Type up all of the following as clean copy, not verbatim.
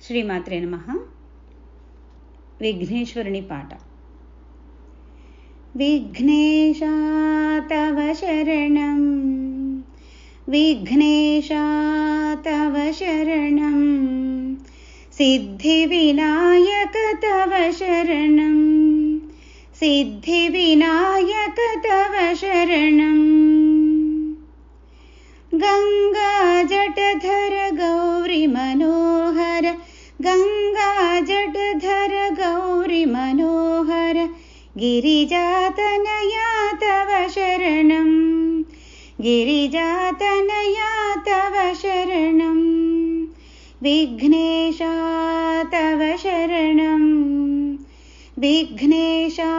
శ్రీమాత్రే నమః. విఘ్నేశ్వరుని పాట. విఘ్నేశా తవ శరణం, విఘ్నేశా తవ శరణం, సిద్ధి వినాయక తవ శరణం, సిద్ధి వినాయక తవ శరణం. గంగా జటధర గౌరీ మనోహర, గంగా జటధర గౌరీ మనోహర, గిరిజాతనయా తవ శరణం, గిరిజాతనయా తవ శరణం. విఘ్నేశా తవ శరణం, విఘ్నేశా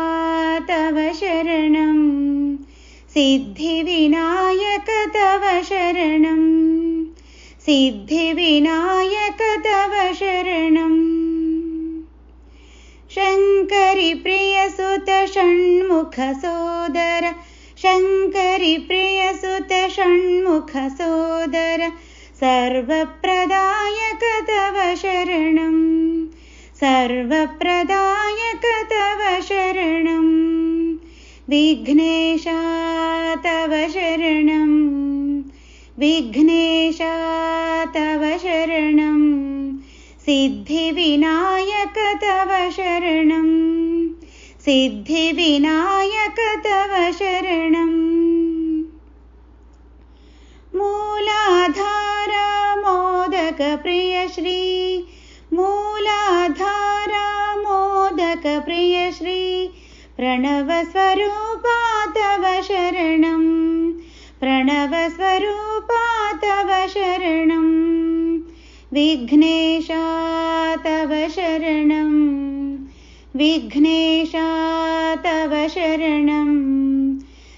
తవ శరణం, సిద్ధి వినాయక తవ శరణం, సిద్ధి వినాయక తవ శరణం. శంకరి ప్రియసుత షణ్ముఖ సోదర, శంకరి ప్రియసుత షణ్ముఖ సోదర, సర్వప్రదాయక తవ శరణం, సర్వప్రదాయక తవ శరణం. విఘ్నేశా తవ శరణం, విఘ్నేశా తవ శరణం, సిద్ధి వినాయక తవ శరణం, సిద్ధి వినాయక తవ శరణం. మూలాధార మోదక ప్రియశ్రీ, మూలాధార మోదక ప్రియశ్రీ, ప్రణవ స్వరూపా తవ శరణం, ప్రణవ స్వరూపా తవ శరణం. విఘ్నేశా తవ శరణం, విఘ్నేశా తవ శరణం,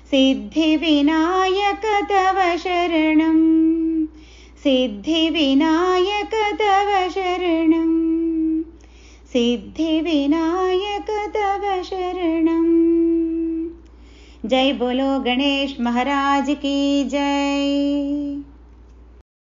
సిద్ధి వినాయక తవ శరణం, సిద్ధి వినాయక తవ శరణం, సిద్ధి వినాయక తవ శరణం. జై బోలో గణేష్ మహారాజ్ की जय.